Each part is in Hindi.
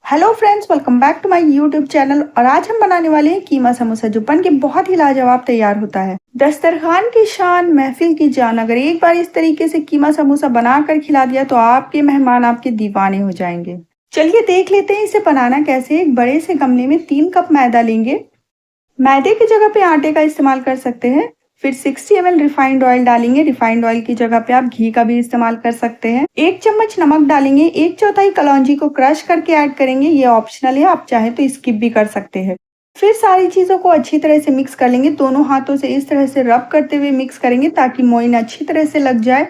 Hello friends, welcome back to my YouTube channel. और आज हम बनाने वाले हैं कीमा समोसा, जो बन के बहुत ही लाजवाब तैयार होता है। दस्तरखान की शान, महफिल की जान। अगर एक बार इस तरीके से कीमा समोसा बनाकर खिला दिया तो आपके मेहमान आपके दीवाने हो जाएंगे। चलिए देख लेते हैं इसे बनाना कैसे। एक बड़े से गमले में 3 कप मैदा लेंगे। मैदे की जगह पे आटे का इस्तेमाल कर सकते हैं। फिर 60 ml रिफाइंड ऑयल डालेंगे। रिफाइंड ऑयल की जगह पे आप घी का भी इस्तेमाल कर सकते हैं। 1 चम्मच नमक डालेंगे। 1/4 कलौंजी को क्रश करके ऐड करेंगे। ये ऑप्शनल है, आप चाहे तो स्किप भी कर सकते हैं। फिर सारी चीजों को अच्छी तरह से मिक्स कर लेंगे। दोनों हाथों से इस तरह से रब करते हुए मिक्स करेंगे ताकि मोइन अच्छी तरह से लग जाए।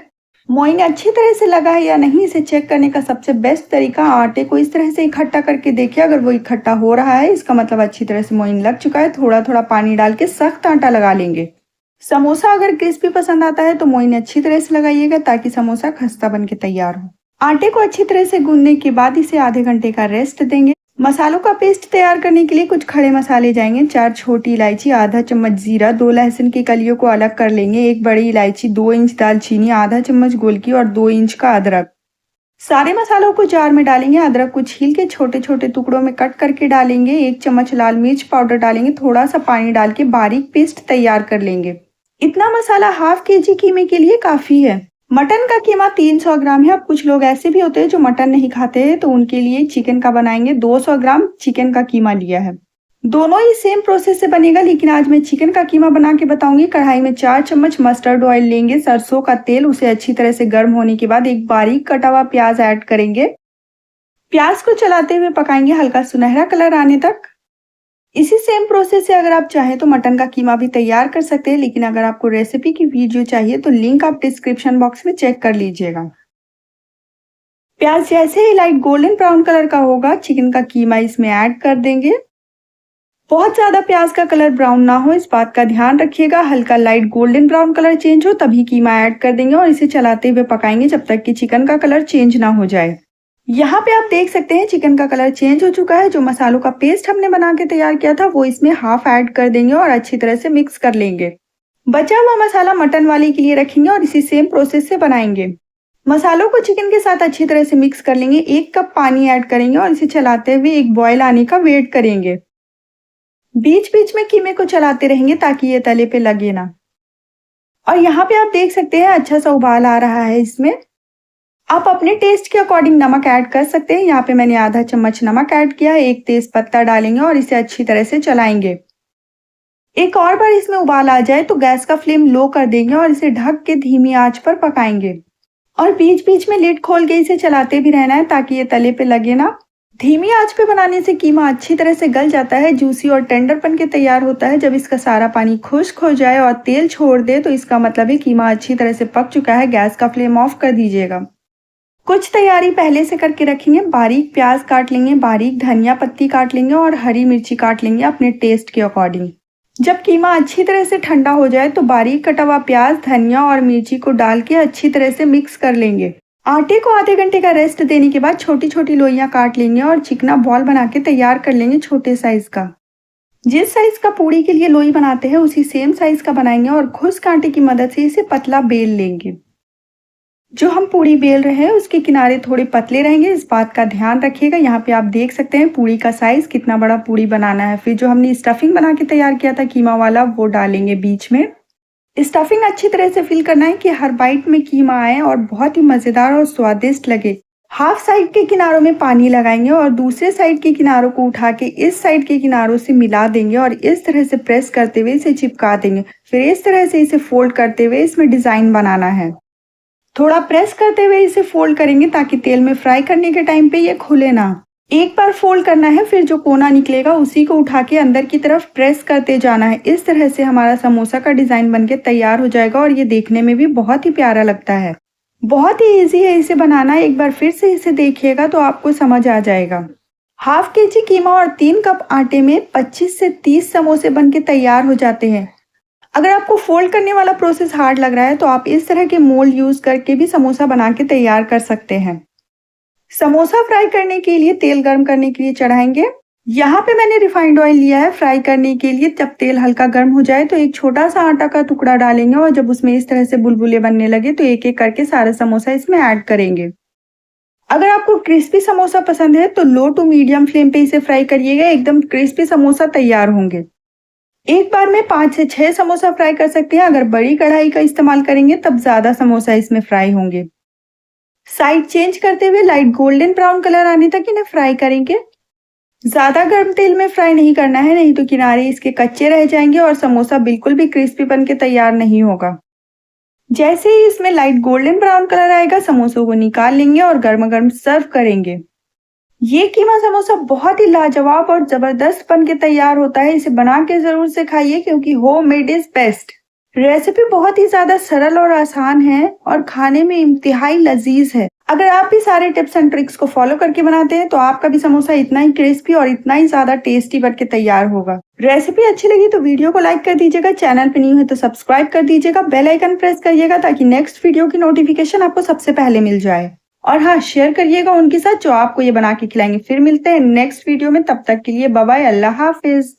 मोइन अच्छी तरह से लगा है या नहीं, इसे चेक करने का सबसे बेस्ट तरीका, आटे को इस तरह से इकट्ठा करके देखिए। अगर वो इकट्ठा हो रहा है, इसका मतलब अच्छी तरह से मोइन लग चुका है। थोड़ा थोड़ा पानी डाल के सख्त आटा लगा लेंगे। समोसा अगर क्रिस्पी पसंद आता है तो मोइन अच्छी तरह से लगाइएगा ताकि समोसा खस्ता बन के तैयार हो। आटे को अच्छी तरह से गूंदने के बाद इसे आधे घंटे का रेस्ट देंगे। मसालों का पेस्ट तैयार करने के लिए कुछ खड़े मसाले जाएंगे। 4 छोटी इलायची, आधा चम्मच जीरा, 2 लहसुन की कलियों को अलग कर लेंगे, 1 बड़ी इलायची, 2 इंच दालचीनी, आधा चम्मच गोलकी और 2 इंच का अदरक। सारे मसालों को जार में डालेंगे। अदरक को छील के छोटे छोटे टुकड़ों में कट करके डालेंगे। 1 चम्मच लाल मिर्च पाउडर डालेंगे। थोड़ा सा पानी डाल के बारीक पेस्ट तैयार कर लेंगे। इतना मसाला हाफ केजी कीमे के लिए काफी है। मटन का कीमा 300 ग्राम है। अब कुछ लोग ऐसे भी होते हैं जो मटन नहीं खाते हैं, तो उनके लिए चिकन का बनाएंगे। 200 ग्राम चिकन का कीमा लिया है। दोनों ही सेम प्रोसेस से बनेगा, लेकिन आज मैं चिकन का कीमा बना के बताऊंगी। कढ़ाई में 4 चम्मच मस्टर्ड ऑयल लेंगे, सरसों का तेल, उसे अच्छी तरह से गर्म होने के बाद एक बारीक कटा हुआ प्याज ऐड करेंगे। प्याज को चलाते हुए पकाएंगे हल्का सुनहरा कलर आने तक। इसी सेम प्रोसेस से अगर आप चाहें तो मटन का कीमा भी तैयार कर सकते हैं, लेकिन अगर आपको रेसिपी की वीडियो चाहिए तो लिंक आप डिस्क्रिप्शन बॉक्स में चेक कर लीजिएगा। प्याज जैसे ही लाइट गोल्डन ब्राउन कलर का होगा, चिकन का कीमा इसमें ऐड कर देंगे। बहुत ज्यादा प्याज का कलर ब्राउन ना हो, इस बात का ध्यान रखिएगा। हल्का light golden brown colour change हो तभी कीमा ऐड कर देंगे और इसे चलाते हुए पकाएंगे जब तक कि चिकन का कलर चेंज ना हो जाए। यहाँ पे आप देख सकते हैं चिकन का कलर चेंज हो चुका है। जो मसालों का पेस्ट हमने बना के तैयार किया था वो इसमें हाफ ऐड कर देंगे और अच्छी तरह से मिक्स कर लेंगे। बचा हुआ मसाला मटन वाले के लिए रखेंगे और इसी सेम प्रोसेस से बनाएंगे। मसालों को चिकन के साथ अच्छी तरह से मिक्स कर लेंगे। 1 कप पानी ऐड करेंगे और इसे चलाते हुए एक बॉयल आने का वेट करेंगे। बीच बीच में कीमे को चलाते रहेंगे ताकि ये तले पे लगे ना। और यहाँ पे आप देख सकते हैं अच्छा सा उबाल आ रहा है। इसमें आप अपने टेस्ट के अकॉर्डिंग नमक ऐड कर सकते हैं। यहाँ पे मैंने आधा चम्मच नमक ऐड किया है। 1 तेज पत्ता डालेंगे और इसे अच्छी तरह से चलाएंगे। एक और बार इसमें उबाल आ जाए तो गैस का फ्लेम लो कर देंगे और इसे ढक के धीमी आंच पर पकाएंगे। और बीच बीच में लिड खोल के इसे चलाते भी रहना है ताकि ये तले पे लगे ना। धीमी आंच पे बनाने से कीमा अच्छी तरह से गल जाता है, जूसी और टेंडर बन के तैयार होता है। जब इसका सारा पानी खुश्क हो जाए और तेल छोड़ दे तो इसका मतलब है कीमा अच्छी तरह से पक चुका है। गैस का फ्लेम ऑफ कर दीजिएगा। कुछ तैयारी पहले से करके रखेंगे। बारीक प्याज काट लेंगे, बारीक धनिया पत्ती काट लेंगे और हरी मिर्ची काट लेंगे अपने टेस्ट के अकॉर्डिंग। जब कीमा अच्छी तरह से ठंडा हो जाए तो बारीक कटा हुआ प्याज, धनिया और मिर्ची को डाल के अच्छी तरह से मिक्स कर लेंगे। आटे को आधे घंटे का रेस्ट देने के बाद छोटी छोटी लोइयां काट लेंगे और चिकना बॉल बना के तैयार कर लेंगे छोटे साइज का। जिस साइज का पूड़ी के लिए लोई बनाते हैं उसी सेम साइज का बनाएंगे और खुश्क आटे की मदद से इसे पतला बेल लेंगे। जो हम पूड़ी बेल रहे हैं उसके किनारे थोड़े पतले रहेंगे, इस बात का ध्यान रखिएगा। यहाँ पे आप देख सकते हैं पूड़ी का साइज कितना बड़ा पूड़ी बनाना है। फिर जो हमने स्टफिंग बना के तैयार किया था कीमा वाला, वो डालेंगे बीच में। स्टफिंग अच्छी तरह से फिल करना है कि हर बाइट में कीमा आए और बहुत ही मजेदार और स्वादिष्ट लगे। हाफ साइड के किनारों में पानी लगाएंगे और दूसरे साइड के किनारों को उठा के इस साइड के किनारों से मिला देंगे और इस तरह से प्रेस करते हुए इसे चिपका देंगे। फिर इस तरह से इसे फोल्ड करते हुए इसमें डिजाइन बनाना है। थोड़ा प्रेस करते हुए इसे फोल्ड करेंगे ताकि तेल में फ्राई करने के टाइम पे ये खुले ना। एक बार फोल्ड करना है, फिर जो कोना निकलेगा उसी को उठा के अंदर की तरफ प्रेस करते जाना है। इस तरह से हमारा समोसा का डिजाइन बनके तैयार हो जाएगा और ये देखने में भी बहुत ही प्यारा लगता है। बहुत ही इजी है इसे बनाना। एक बार फिर से इसे देखिएगा तो आपको समझ आ जाएगा। हाफ केजी कीमा और 3 कप आटे में 25 से 30 समोसे बनके तैयार हो जाते हैं। अगर आपको फोल्ड करने वाला प्रोसेस हार्ड लग रहा है तो आप इस तरह के मोल्ड यूज करके भी समोसा बना के तैयार कर सकते हैं। समोसा फ्राई करने के लिए तेल गर्म करने के लिए चढ़ाएंगे। यहाँ पे मैंने रिफाइंड ऑयल लिया है फ्राई करने के लिए। जब तेल हल्का गर्म हो जाए तो एक छोटा सा आटा का टुकड़ा डालेंगे और जब उसमें इस तरह से बुलबुले बनने लगे तो एक एक करके सारा समोसा इसमें ऐड करेंगे। अगर आपको क्रिस्पी समोसा पसंद है तो लो टू मीडियम फ्लेम पे इसे फ्राई करिएगा, एकदम क्रिस्पी समोसा तैयार होंगे। एक बार में 5 से 6 समोसा फ्राई कर सकते हैं। अगर बड़ी कढ़ाई का इस्तेमाल करेंगे तब ज्यादा समोसा इसमें फ्राई होंगे। साइड चेंज करते हुए लाइट गोल्डन ब्राउन कलर आने तक इन्हें फ्राई करेंगे। ज्यादा गर्म तेल में फ्राई नहीं करना है, नहीं तो किनारे इसके कच्चे रह जाएंगे और समोसा बिल्कुल भी क्रिस्पी बन के तैयार नहीं होगा। जैसे ही इसमें लाइट गोल्डन ब्राउन कलर आएगा समोसों को निकाल लेंगे और गर्मा गर्म सर्व करेंगे। ये कीमा समोसा बहुत ही लाजवाब और जबरदस्त बन के तैयार होता है। इसे बना के जरूर से खाइए क्योंकि होममेड इज बेस्ट। रेसिपी बहुत ही ज्यादा सरल और आसान है और खाने में इंतहाई लजीज है। अगर आप भी सारे टिप्स एंड ट्रिक्स को फॉलो करके बनाते हैं तो आपका भी समोसा इतना ही क्रिस्पी और इतना ही ज्यादा टेस्टी बन के तैयार होगा। रेसिपी अच्छी लगी तो वीडियो को लाइक कर दीजिएगा, चैनल पे न्यू है तो सब्सक्राइब कर दीजिएगा, बेल आइकन प्रेस करिएगा ताकि नेक्स्ट वीडियो की नोटिफिकेशन आपको सबसे पहले मिल जाए। और हाँ, शेयर करिएगा उनके साथ जो आपको ये बना के खिलाएंगे। फिर मिलते हैं नेक्स्ट वीडियो में, तब तक के लिए बाय बाय, अल्लाह हाफिज।